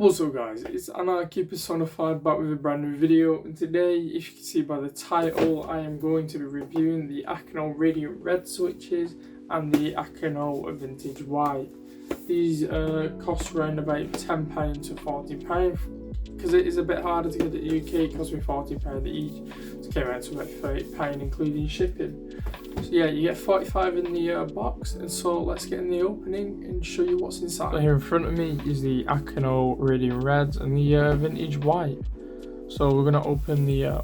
What's up guys, it's Anarchy personified back with a brand new video, and today, if you can see by the title, I am going to be reviewing the Akko Radiant Red switches and the Akko Vintage White. These cost around about £10 to £40, because it is a bit harder to get in the UK. It cost me £40 each, so it came out to about £30 including shipping. So yeah, you get 45 in the box, and so let's get in the opening and show you what's inside. So here in front of me is the Akko Radiant Reds and the Vintage White. So we're going to open the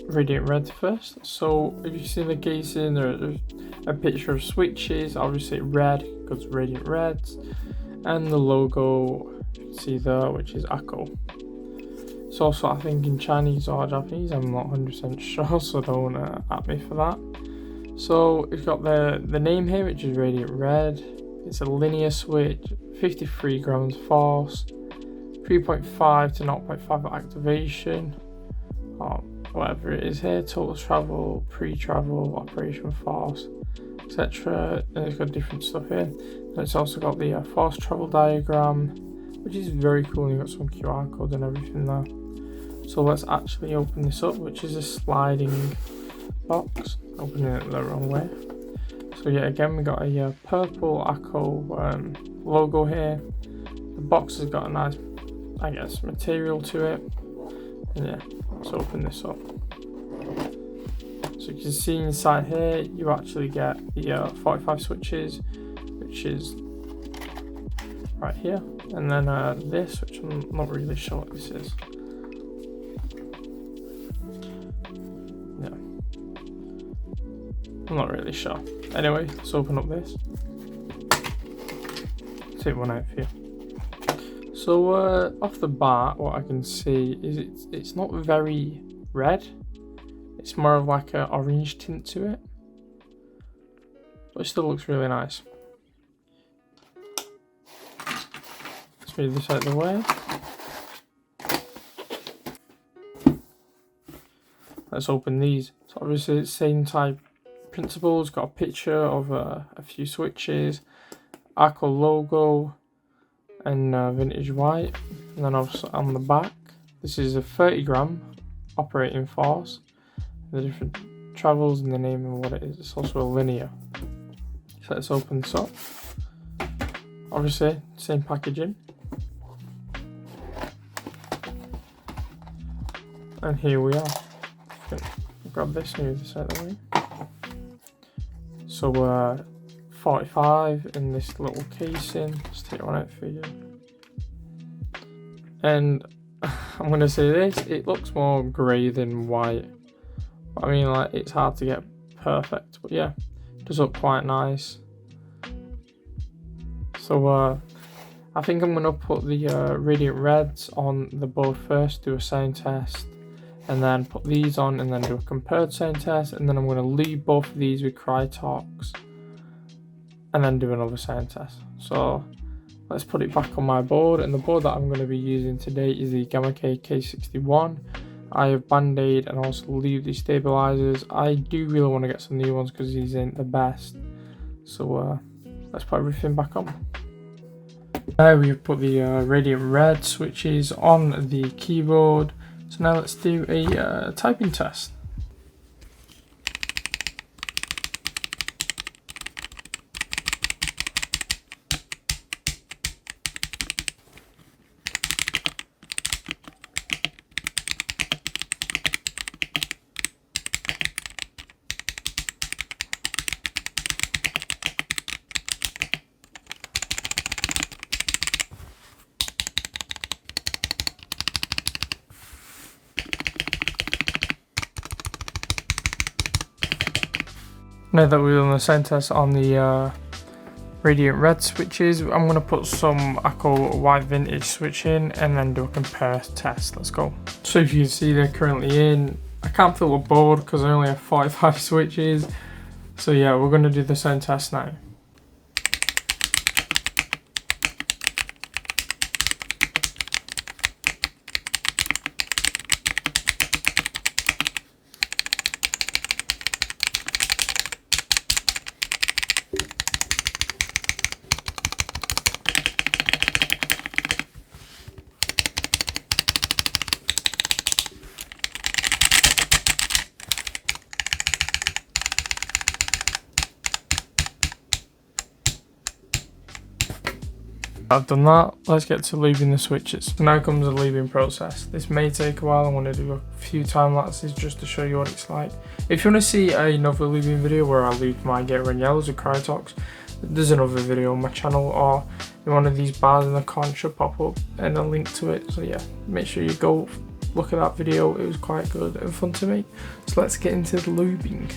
Radiant Red first. So if you see the casing, there's a picture of switches, obviously red because Radiant Reds, and the logo you can see there, which is Akko. It's also, I think, in Chinese or Japanese, I'm not 100% sure, so don't at me for that. So it's got the name here, which is Radiant Red. It's a linear switch, 53 grams force, 3.5 to 0.5 activation, or whatever it is here, total travel, pre-travel, operation force, etc. And it's got different stuff here. And it's also got the force travel diagram, which is very cool. You've got some QR codes and everything there. So let's actually open this up, which is a sliding box. Opening it the wrong way. So yeah, again, we got a purple Akko logo here. The box has got a nice, I guess, material to it. And yeah, let's open this up. So you can see inside here, you actually get the 45 switches, which is right here. And then this, which I'm not really sure what this is. I'm not really sure. Anyway, let's open up this. Take one out for you. So off the bat, what I can see is it's not very red. It's more of like an orange tint to it, but it still looks really nice. Let's move this out of the way. Let's open these. So obviously it's the same type principles. Got a picture of a few switches, Akko logo, and Vintage White. And then obviously on the back, this is a 30 gram operating force, the different travels and the name and what it is. It's also a linear. So let's open this up. Obviously same packaging, and here we are. Grab this and move this out of the way. So 45 in this little casing. Let's take one out for you. And I'm gonna say this, it looks more grey than white. I mean, like, it's hard to get perfect, but yeah, it does look quite nice. So I think I'm gonna put the Radiant Reds on the board first, do a sound test, and then put these on and then do a compared sound test, and then I'm going to leave both of these with Crytalks and then do another sound test. So let's put it back on my board, and the board that I'm going to be using today is the Gamma K61. I have Band-Aid and also leave these stabilizers. I do really want to get some new ones because these ain't the best. So let's put everything back on. Now we've put the Radiant Red switches on the keyboard. So now let's do a typing test. Now that we're on the sound test on the Radiant Red switches, I'm going to put some Akko White Vintage switch in and then do a compare test. Let's go. So if you can see, they're currently in. I can't fill a board because I only have 45 switches. So yeah, we're going to do the sound test now. I've done that, let's get to lubing the switches. Now comes the lubing process. This may take a while. I'm going to do a few time lapses just to show you what it's like. If you want to see another lubing video where I lube my Gator and Yellows with Cryotox, there's another video on my channel, or in one of these bars in the corner should pop up and a link to it. So yeah, make sure you go look at that video. It was quite good and fun to make. So let's get into the lubing.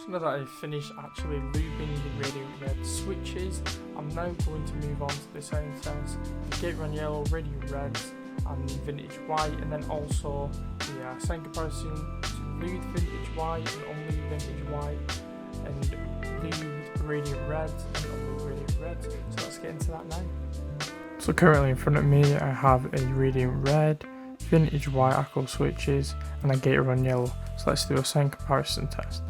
Now that I've finished actually lubing the Radiant Red switches, I'm now going to move on to the sound test, the Gator and Yellow, Radiant Reds and Vintage White, and then also the sound comparison to lubed Vintage White and unlubed Vintage White, and lubed Radiant Reds and unlubed Radiant Reds. So let's get into that now. So currently in front of me I have a Radiant Red, Vintage White Akko switches and a Gator and Yellow. So let's do a sound comparison test.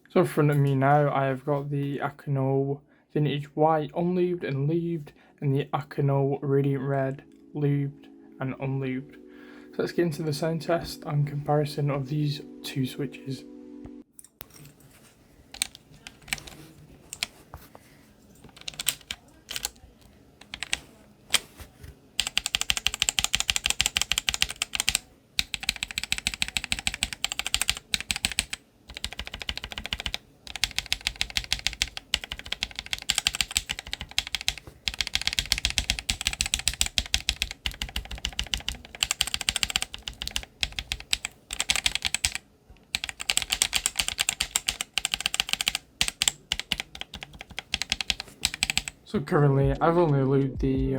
So in front of me now I have got the Akko Vintage White unlubed and lubed, and the Akko Radiant Red lubed and unlubed. So let's get into the sound test and comparison of these two switches. So currently I've only lubed the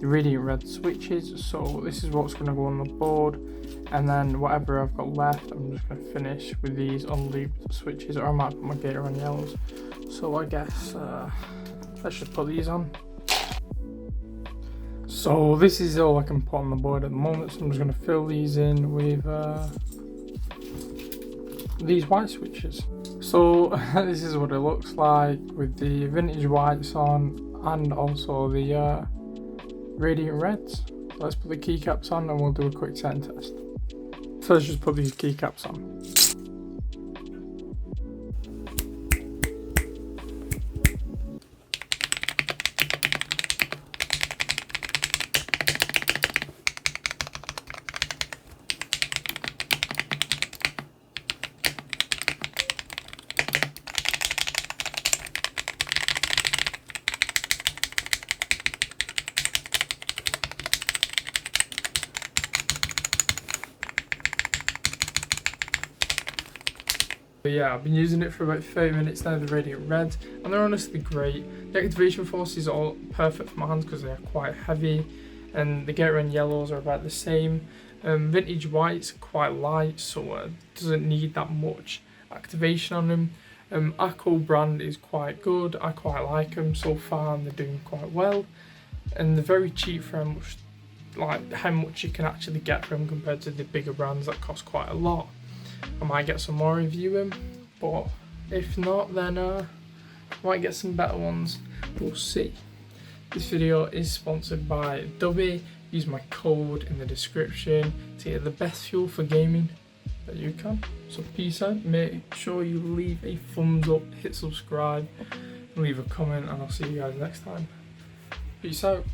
Radiant Red switches, so this is what's going to go on the board, and then whatever I've got left I'm just going to finish with these unlubed switches, or I might put my Gator on Yellows. So I guess let's just put these on. So this is all I can put on the board at the moment, so I'm just going to fill these in with these white switches. So this is what it looks like with the Vintage Whites on and also the Radiant Reds. So let's put the keycaps on and we'll do a quick sound test. So let's just put these keycaps on. But yeah, I've been using it for about 30 minutes now, the Radiant Reds, and they're honestly great. The activation force is all perfect for my hands because they are quite heavy, and the Gator and Yellows are about the same. Vintage Whites are quite light, so it doesn't need that much activation on them. Akko brand is quite good, I quite like them so far and they're doing quite well. And they're very cheap for how much you can actually get from them compared to the bigger brands that cost quite a lot. I might get some more reviewing, but if not, then I might get some better ones. We'll see. This video is sponsored by DUBBY. Use my code in the description to get the best fuel for gaming that you can. So peace out. Make sure you leave a thumbs up, hit subscribe, and leave a comment, and I'll see you guys next time. Peace out.